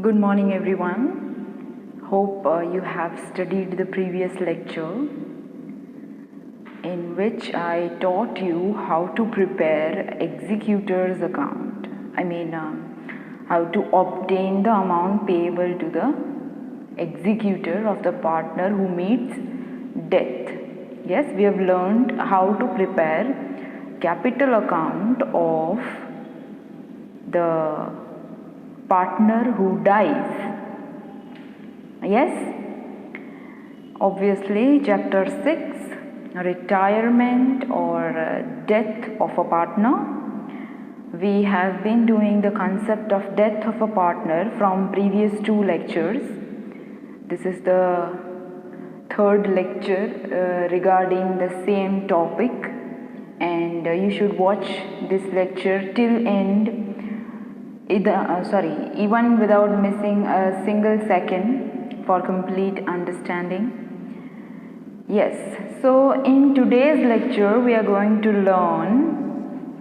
Good morning everyone. Hope you have studied the previous lecture in which I taught you how to prepare executor's account. How to obtain the amount payable to the executor of the partner who meets death. Yes, we have learned how to prepare capital account of the partner who dies. Yes, obviously chapter 6, retirement or death of a partner. We have been doing the concept of death of a partner from previous 2 lectures. This is the 3rd lecture regarding the same topic, and you should watch this lecture till end, even without missing a single second for complete understanding. Yes, so in today's lecture we are going to learn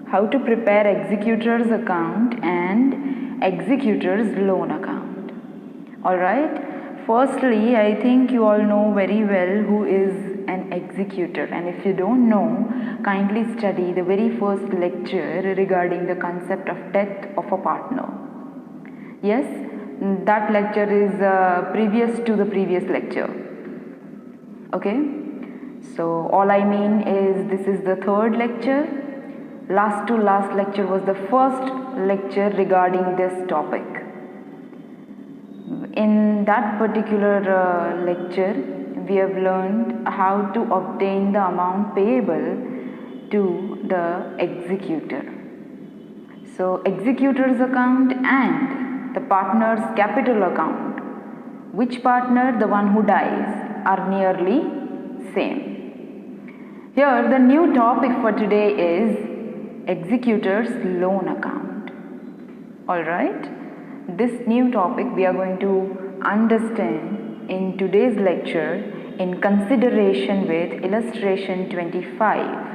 how to prepare executor's account and executor's loan account. Alright, firstly, I think you all know very well who is an executor, and if you don't know, kindly study the very first lecture regarding the concept of death of a partner. Yes, that lecture is previous to the previous lecture. Okay, so all I mean is this is the 3rd lecture. Last to last lecture was the first lecture regarding this topic. In that particular lecture, we have learned how to obtain the amount payable to the executor. So executor's account and the partner's capital account, which partner? The one who dies, are nearly same. Here the new topic for today is executor's loan account. Alright, this new topic we are going to understand in today's lecture in consideration with illustration 25.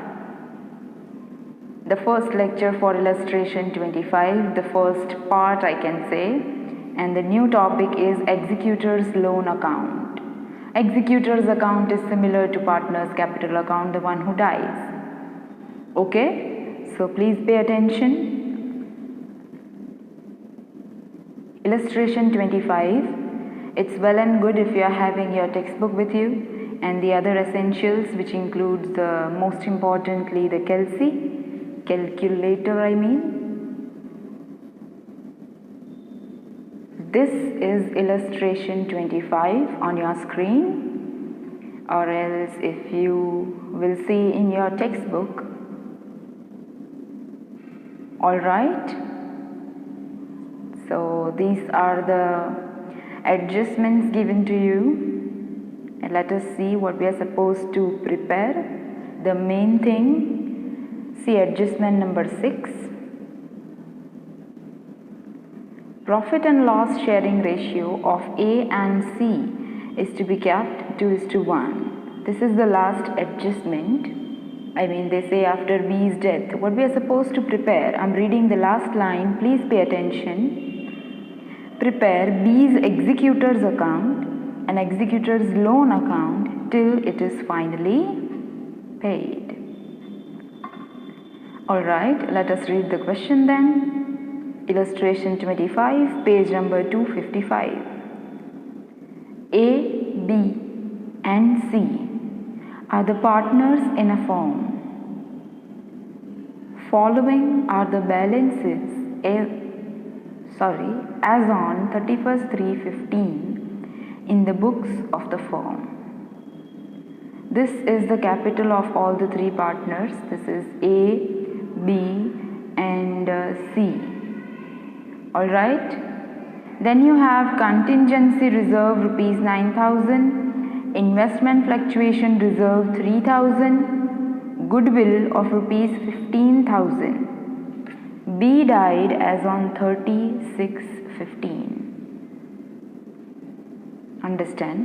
The first lecture for illustration 25, the first part I can say, and the new topic is executor's loan account. Executor's account is similar to partner's capital account, the one who dies. Okay, so please pay attention. Illustration 25. It's well and good if you are having your textbook with you and the other essentials, which includes most importantly the calculator. This is illustration 25 on your screen, or else if you will see in your textbook. Alright, so these are the adjustments given to you, and let us see what we are supposed to prepare. The main thing, see adjustment number 6. Profit and loss sharing ratio of A and C is to be kept 2:1. This is the last adjustment. They say after B's death, what we are supposed to prepare. I'm reading the last line, please pay attention. Prepare B's executor's account and executor's loan account till it is finally paid. Alright, let us read the question then. Illustration 25, page number 255. A, B and C are the partners in a firm. Following are the balances as on 31st/3/15 in the books of the firm. This is the capital of all the 3 partners. This is A, B and C. Alright. Then you have contingency reserve rupees 9,000, investment fluctuation reserve 3,000, goodwill of rupees 15,000. B died as on 30/6/15. Understand?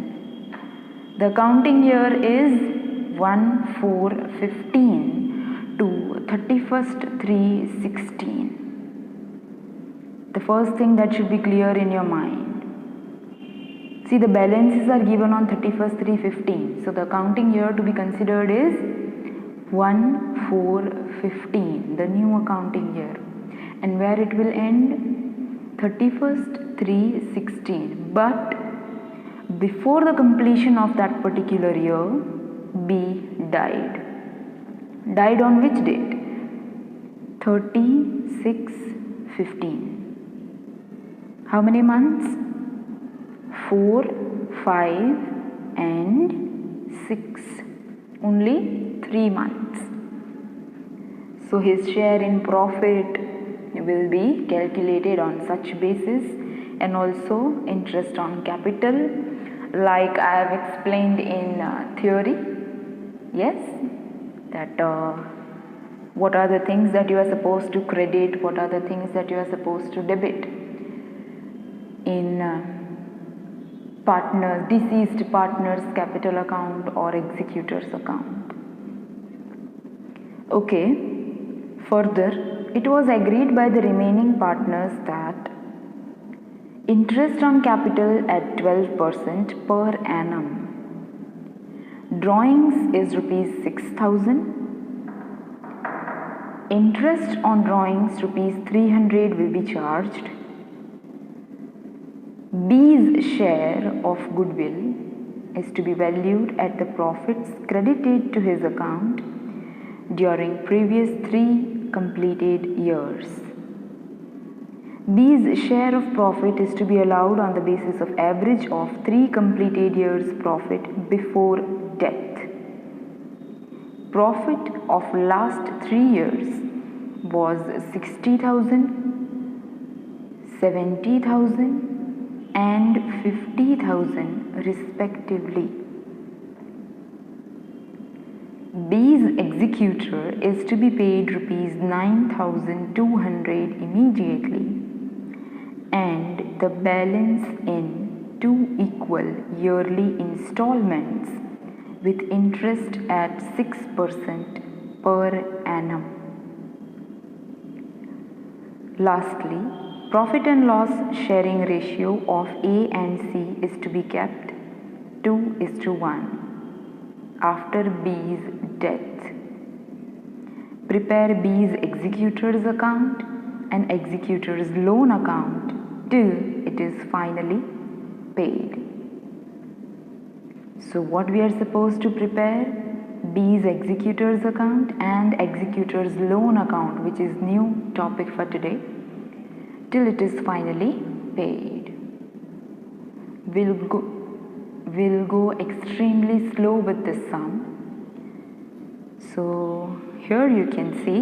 The accounting year is 1/4/15 to 31st/3/16. The first thing that should be clear in your mind. See, the balances are given on 31st 3/15. So the accounting year to be considered is 1/4/15, the new accounting year. And where it will end? 31st 3/16. But before the completion of that particular year, B died. Died on which date? 36/15. How many months? 4, 5 and 6. Only 3 months. So his share in profit will be calculated on such basis, and also interest on capital, like I have explained in theory. Yes, that what are the things that you are supposed to credit, what are the things that you are supposed to debit in deceased partners capital account or executor's account. Okay, further, it was agreed by the remaining partners that interest on capital at 12% per annum. Drawings is rupees 6,000. Interest on drawings rupees 300 will be charged. B's share of goodwill is to be valued at the profits credited to his account during previous 3 completed years. B's share of profit is to be allowed on the basis of average of 3 completed years' profit before death. Profit of last 3 years was 60,000, 70,000 and 50,000 respectively. B's executor is to be paid rupees 9,200 immediately, and the balance in 2 equal yearly installments with interest at 6% per annum. Lastly, profit and loss sharing ratio of A and C is to be kept 2:1 after B's death. Prepare B's executor's account and executor's loan account till it is finally paid. So what we are supposed to prepare? B's executor's account and executor's loan account, which is new topic for today, till it is finally paid. We'll go extremely slow with this sum. So here you can see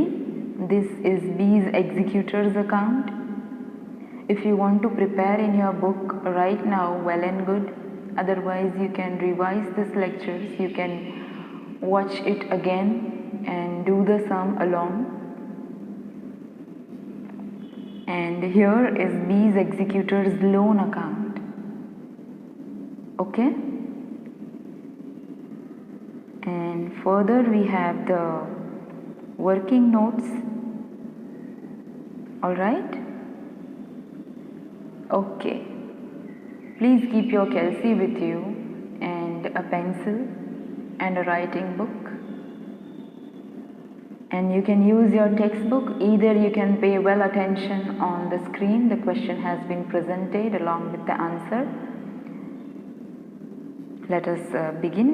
this is B's executor's account. If you want to prepare in your book right now, well and good. Otherwise you can revise this lectures, you can watch it again and do the sum along. And here is B's executor's loan account. Okay, and further we have the working notes. All right. Okay, please keep your calci with you and a pencil and a writing book, and you can use your textbook. Either you can pay well attention on the screen, the question has been presented along with the answer. Let us begin.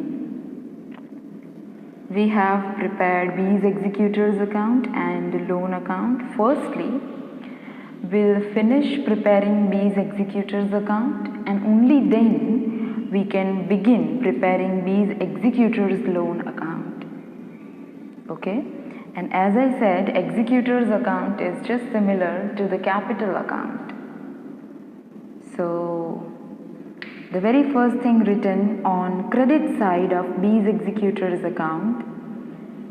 We have prepared B's executor's account and loan account. Firstly, we'll finish preparing B's executor's account, and only then we can begin preparing B's executor's loan account. Okay, and as I said, executor's account is just similar to the capital account. So the very first thing written on credit side of B's executor's account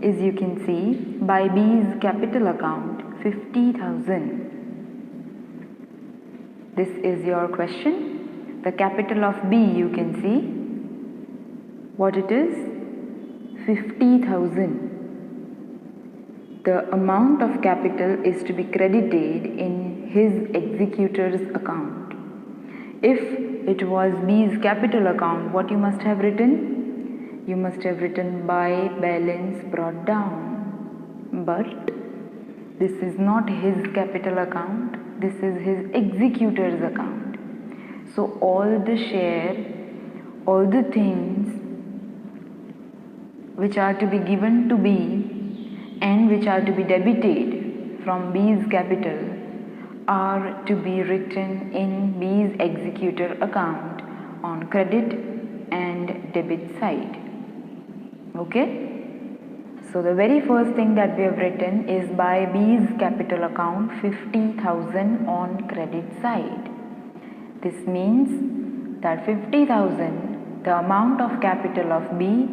is, you can see, by B's capital account 50,000. This is your question. The capital of B, you can see what it is, 50,000. The amount of capital is to be credited in his executor's account. If it was B's capital account, what you must have written? You must have written by balance brought down. But this is not his capital account, this is his executor's account. So all the share, all the things which are to be given to B and which are to be debited from B's capital are to be written in B's executor account on credit and debit side. Okay? So the very first thing that we have written is by B's capital account 50,000 on credit side. This means that 50,000, the amount of capital of B,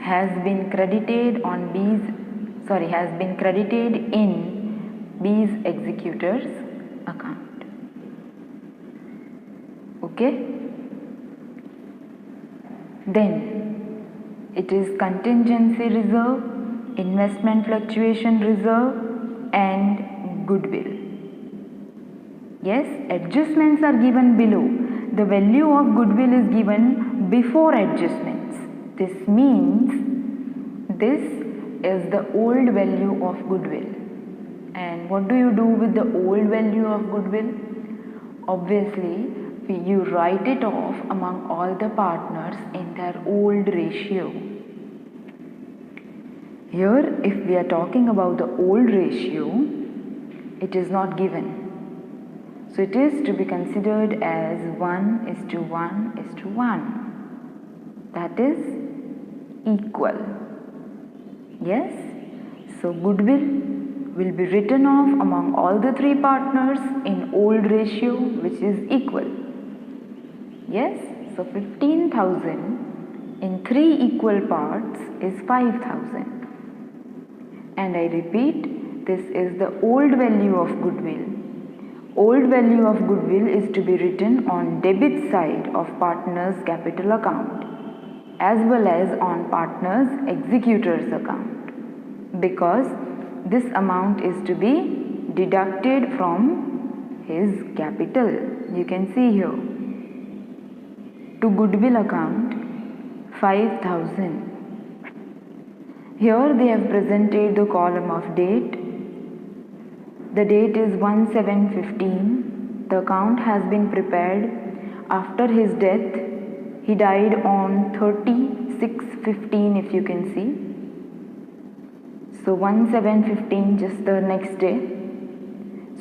has been credited in B's executor's account. Okay? Then it is contingency reserve, investment fluctuation reserve and goodwill. Yes, adjustments are given below. The value of goodwill is given before adjustments. This means this is the old value of goodwill. And what do you do with the old value of goodwill? Obviously, you write it off among all the partners in their old ratio. Here, if we are talking about the old ratio, it is not given. So it is to be considered as 1:1:1. That is equal. Yes? So goodwill will be written off among all the three partners in old ratio, which is equal. Yes? So 15,000 in 3 equal parts is 5,000. And I repeat, this is the old value of goodwill. Old value of goodwill is to be written on debit side of partner's capital account as well as on partner's executor's account, because this amount is to be deducted from his capital. You can see here, to goodwill account 5,000. Here they have presented the column of date. The date is 1/7/15. The account has been prepared after his death. He died on 30/6/15, if you can see. So 1/7/15, just the next day.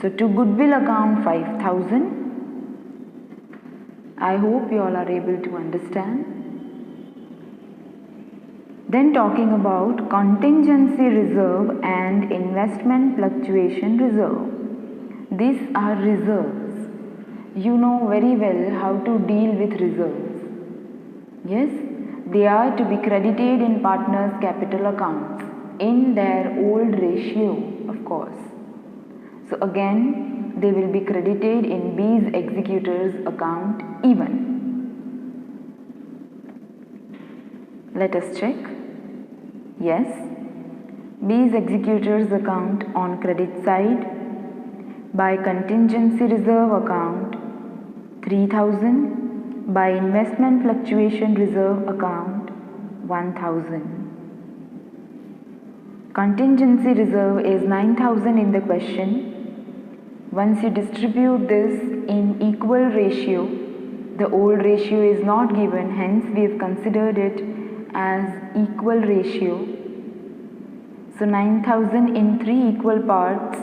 So to goodwill account 5,000. I hope you all are able to understand. Then talking about contingency reserve and investment fluctuation reserve. These are reserves. You know very well how to deal with reserves. Yes, they are to be credited in partners' capital accounts in their old ratio, of course. So again, they will be credited in B's executor's account even. Let us check. Yes, B's executor's account on credit side by contingency reserve account 3,000, by investment fluctuation reserve account 1,000. Contingency reserve is 9,000 in the question. Once you distribute this in equal ratio, the old ratio is not given, hence we have considered it as equal ratio. So 9,000 in 3 equal parts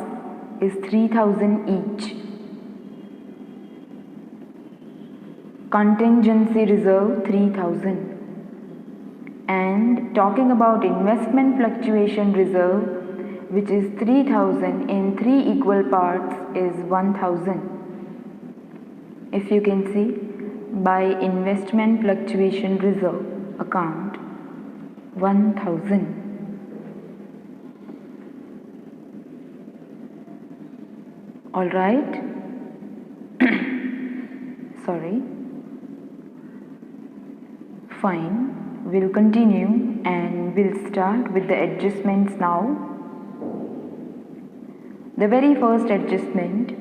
is 3,000 each. Contingency reserve 3,000. And talking about investment fluctuation reserve, which is 3,000 in 3 equal parts, is 1,000. If you can see, by investment fluctuation reserve account 1,000. All right. Sorry. Fine. We'll continue and we'll start with the adjustments now. The very first adjustment,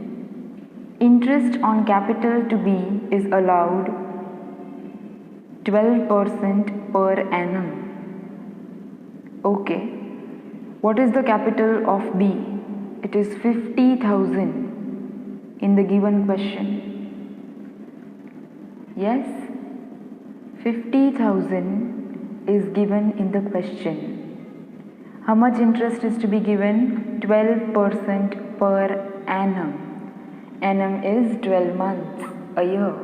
interest on capital to be is allowed 12% per annum. Okay. What is the capital of B? It is 50,000 in the given question. Yes, 50,000 is given in the question. How much interest is to be given? 12% per annum. Annum is 12 months, a year.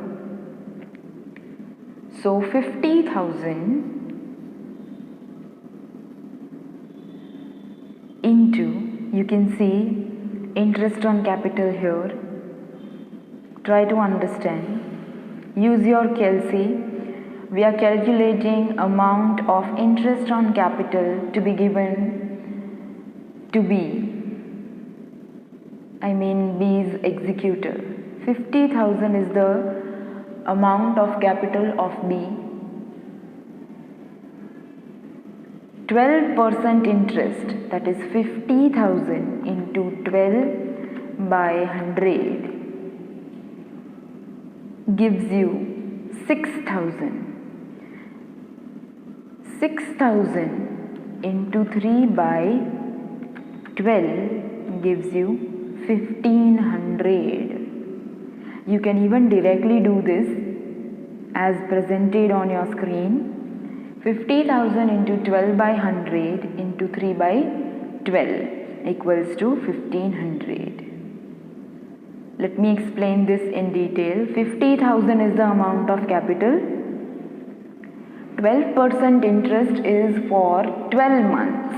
So 50,000 into, you can see interest on capital here. Try to understand. Use your calci. We are calculating amount of interest on capital to be given to B. I mean B's executor. 50,000 is the amount of capital of B. 12% interest, that is 50,000 into 12 by 100 gives you 6,000. 6,000 into 3 by 12 gives you 1,500. You can even directly do this as presented on your screen. 50,000 into 12 by 100 into 3 by 12 equals to 1,500. Let me explain this in detail. 50,000 is the amount of capital. 12% interest is for 12 months.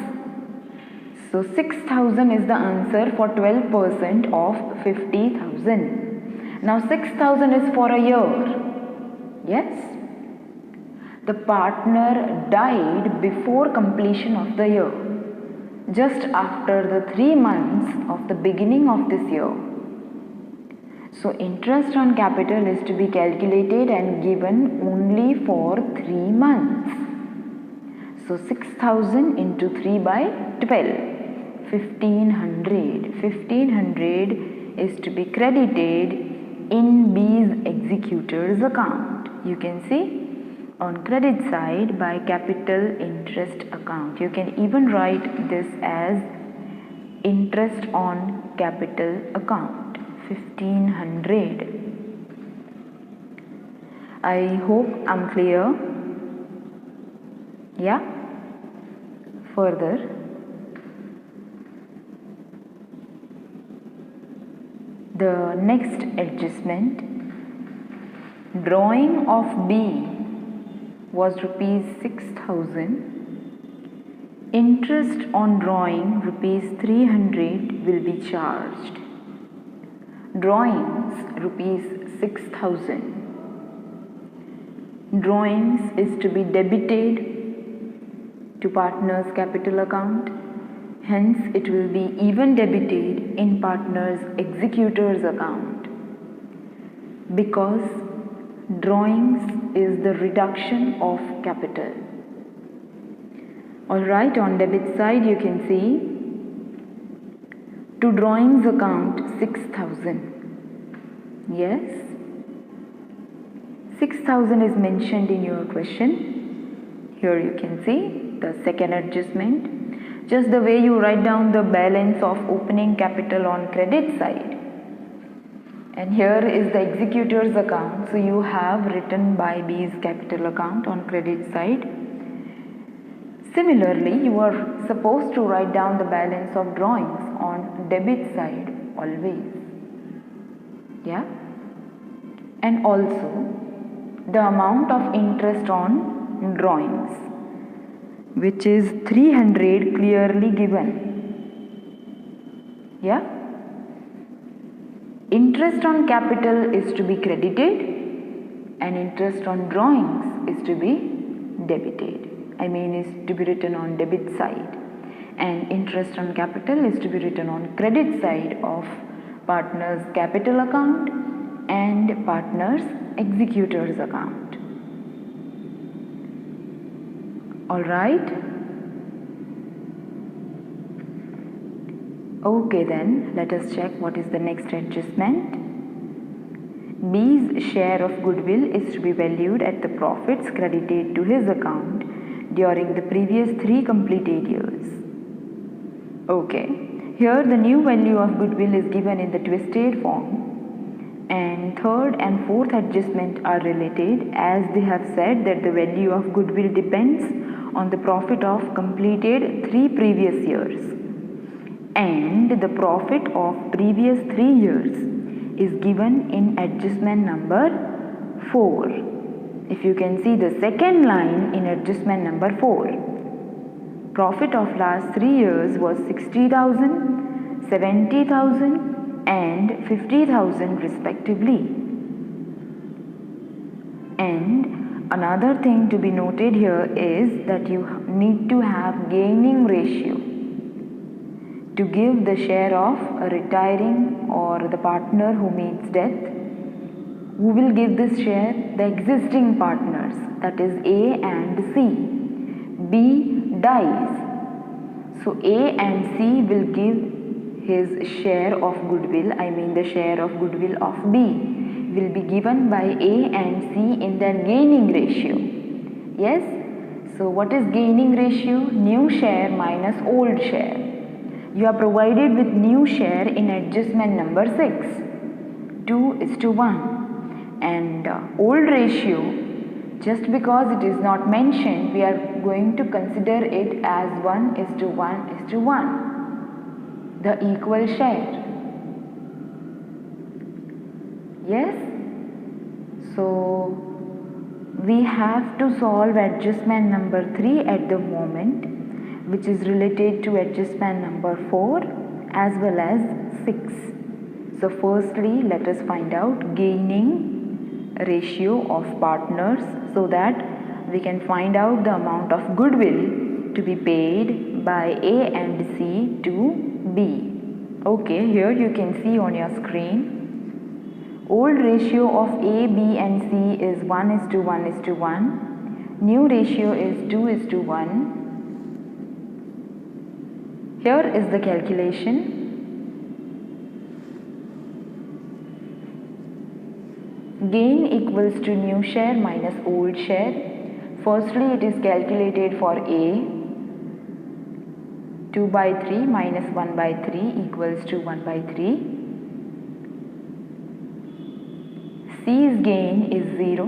So 6,000 is the answer for 12% of 50,000. Now 6,000 is for a year. Yes? The partner died before completion of the year, just after the 3 months of the beginning of this year. So interest on capital is to be calculated and given only for 3 months. So 6,000 into 3 by 12, 1,500. 1,500 is to be credited in B's executor's account. You can see on credit side by capital interest account. You can even write this as interest on capital account, 1,500. I hope I'm clear. Yeah. Further, the next adjustment, drawing of B was rupees 6,000. Interest on drawing rupees 300 will be charged. Drawings rupees 6,000. Drawings is to be debited to partner's capital account. Hence, it will be even debited in partner's executor's account, because drawings is the reduction of capital. Alright, on debit side you can see to drawings account 6,000. Yes, 6,000 is mentioned in your question. Here you can see the second adjustment. Just the way you write down the balance of opening capital on credit side. And here is the executor's account. So you have written by B's capital account on credit side. Similarly, you are supposed to write down the balance of drawings on debit side always. Yeah. And also the amount of interest on drawings, which is 300, clearly given. Yeah. Interest on capital is to be credited and interest on drawings is to be debited. I mean is to be written on debit side, and interest on capital is to be written on credit side of partner's capital account and partner's executor's account. Alright. Okay, then let us check what is the next adjustment. B's share of goodwill is to be valued at the profits credited to his account during the previous 3 completed years. Okay, here the new value of goodwill is given in the twisted form, and third and fourth adjustment are related, as they have said that the value of goodwill depends on the profit of completed 3 previous years, and the profit of previous 3 years is given in adjustment number 4. If you can see the second line in adjustment number 4, profit of last 3 years was 60,000, 70,000 and 50,000 respectively. And another thing to be noted here is that you need to have gaining ratio to give the share of a retiring or the partner who meets death. Who will give this share? The existing partners, that is A and C. B dies, so A and C will give his share of goodwill, the share of goodwill of B will be given by A and C in their gaining ratio. Yes, so what is gaining ratio? New share minus old share. You are provided with new share in adjustment number 6, 2:1. And old ratio, just because it is not mentioned, we are going to consider it as 1:1:1, the equal share. Yes, so we have to solve adjustment number 3 at the moment, which is related to adjustment number 4 as well as 6. So firstly, let us find out gaining ratio of partners so that we can find out the amount of goodwill to be paid by A and C to B. Okay, here you can see on your screen, old ratio of A, B and C is 1:1:1. New ratio is 2:1. Here is the calculation. Gain equals to new share minus old share. Firstly, it is calculated for A. 2/3 minus 1/3 equals to 1/3. C's gain is 0.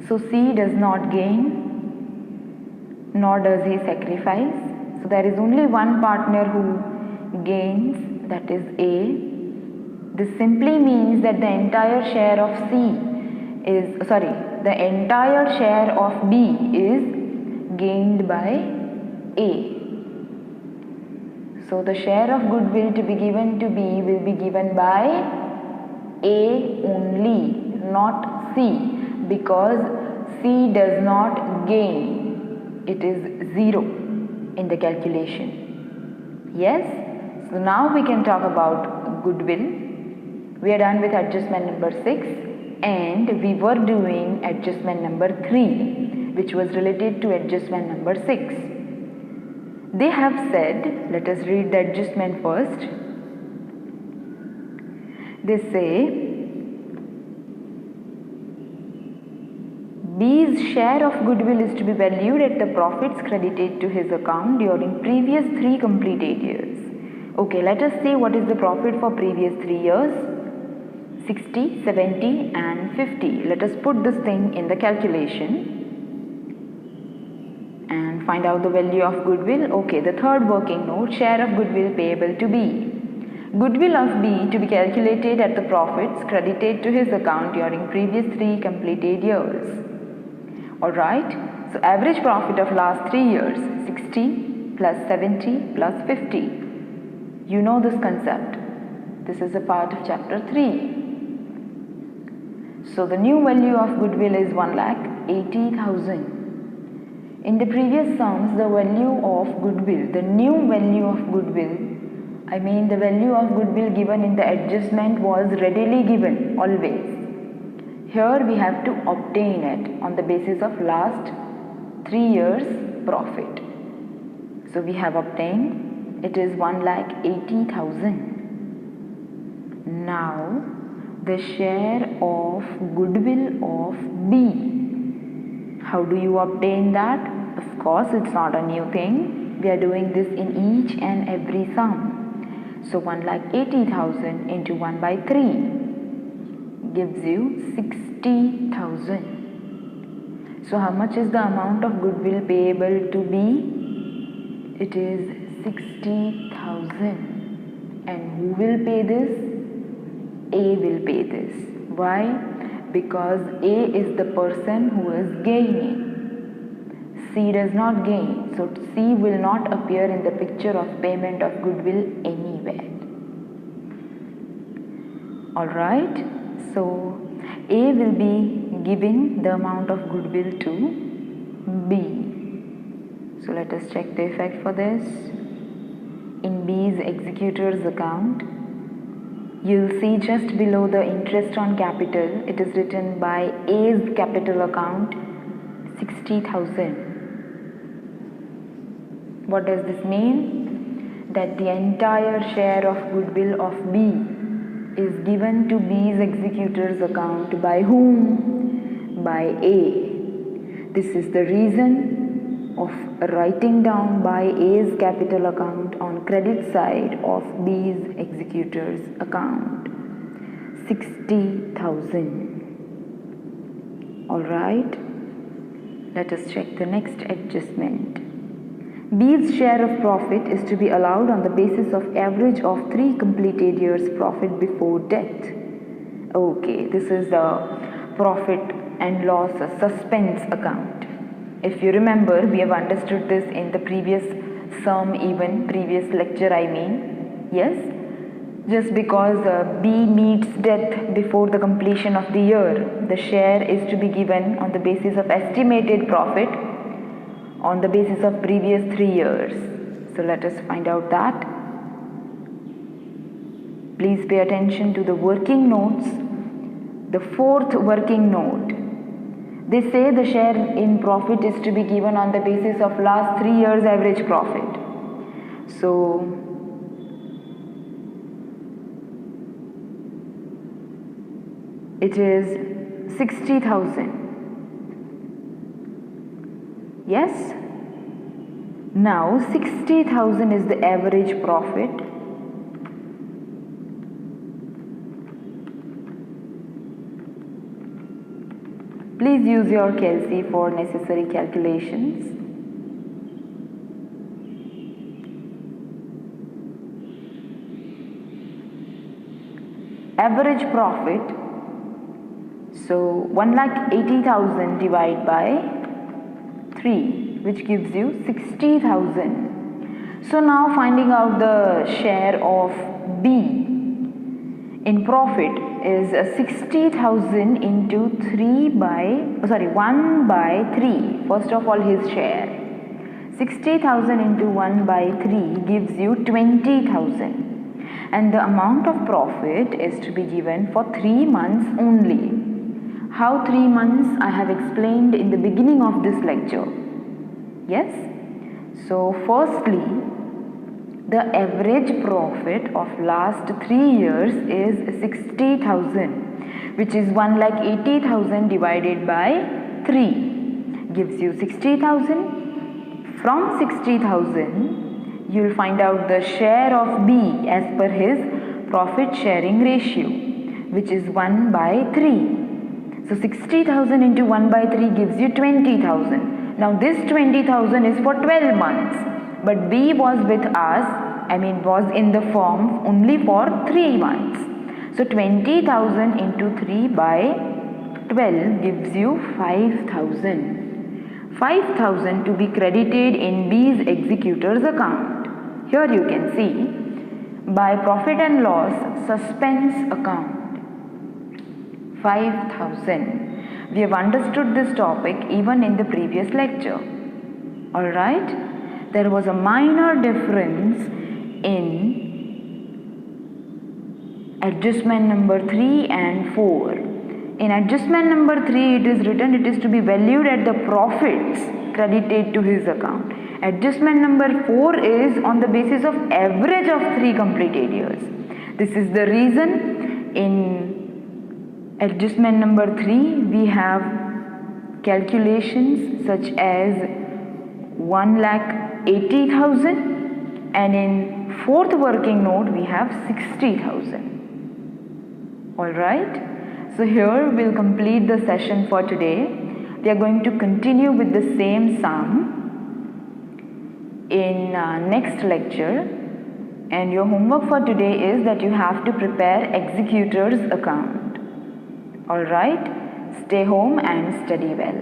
So C does not gain, nor does he sacrifice. So there is only one partner who gains, that is A. This simply means that the entire share of the entire share of B is gained by A. So the share of goodwill to be given to B will be given by A only, not C, because C does not gain. It is 0 in the calculation. Yes, so now we can talk about goodwill. We are done with adjustment number 6 and we were doing adjustment number 3, which was related to adjustment number 6. They have said, let us read the adjustment first. They say B's share of goodwill is to be valued at the profits credited to his account during previous 3 completed years. Okay, let us see what is the profit for previous 3 years. 60, 70 and 50. Let us put this thing in the calculation and find out the value of goodwill. Okay, the third working note, share of goodwill payable to B. Goodwill of B to be calculated at the profits credited to his account during previous 3 completed years. Alright, so average profit of last 3 years, 60 plus 70 plus 50. You know this concept. This is a part of chapter 3. So the new value of goodwill is 1,80,000. In the previous sums, the value of goodwill, the new value of goodwill, the value of goodwill given in the adjustment was readily given always. Here we have to obtain it on the basis of last 3 years profit. So we have obtained, it is 1,80,000. Now the share of goodwill of B. How do you obtain that? Of course, it's not a new thing. We are doing this in each and every sum. So 1,80,000 into 1 by 3 gives you 60,000. So how much is the amount of goodwill payable to B? It is 60,000. And who will pay this? A will pay this. Why? Because A is the person who is gaining. C does not gain. So C will not appear in the picture of payment of goodwill anywhere. Alright. So A will be giving the amount of goodwill to B. So let us check the effect for this. In B's executor's account, you'll see just below the interest on capital, it is written by A's capital account 60,000. What does this mean? That the entire share of goodwill of B is given to B's executor's account by whom? By A. This is the reason of writing down by A's capital account on credit side of B's executor's account 60,000. Alright, let us check the next adjustment. B's share of profit is to be allowed on the basis of average of 3 completed years' profit before death. Okay, this is the profit and loss suspense account. If you remember, we have understood this in the previous previous lecture I mean. Yes, just because B meets death before the completion of the year, the share is to be given on the basis of estimated profit on the basis of previous 3 years. So let us find out that. Please pay attention to the working notes. The 4th working note. They say the share in profit is to be given on the basis of last 3 years average profit. So it is 60,000. Yes? Now 60,000 is the average profit. Please use your calci for necessary calculations. Average profit. So 1,80,000 divided by 3, which gives you 60,000. So now finding out the share of B in profit is 60,000 into 1 by 3. First of all, his share. 60,000 into 1 by 3 gives you 20,000. And the amount of profit is to be given for 3 months only. How 3 months? I have explained in the beginning of this lecture. Yes? So firstly, the average profit of last 3 years is 60,000, which is 1,80,000 divided by 3 gives you 60,000. From 60,000, you will find out the share of B as per his profit sharing ratio, which is 1 by 3. So 60,000 into 1 by 3 gives you 20,000. Now this 20,000 is for 12 months. But B was with us, was in the firm only for 3 months. So 20,000 into 3 by 12 gives you 5,000. 5,000 to be credited in B's executor's account. Here you can see by profit and loss suspense account. 5,000. We have understood this topic even in the previous lecture. Alright? There was a minor difference in adjustment number 3 and 4. In adjustment number 3, it is written it is to be valued at the profits credited to his account. Adjustment number 4 is on the basis of average of 3 completed years. This is the reason in Adjustment number 3, we have calculations such as 1,80,000, and in fourth working note we have 60,000. Alright, so here we'll complete the session for today. We are going to continue with the same sum in next lecture, and your homework for today is that you have to prepare executor's account. Alright, stay home and study well.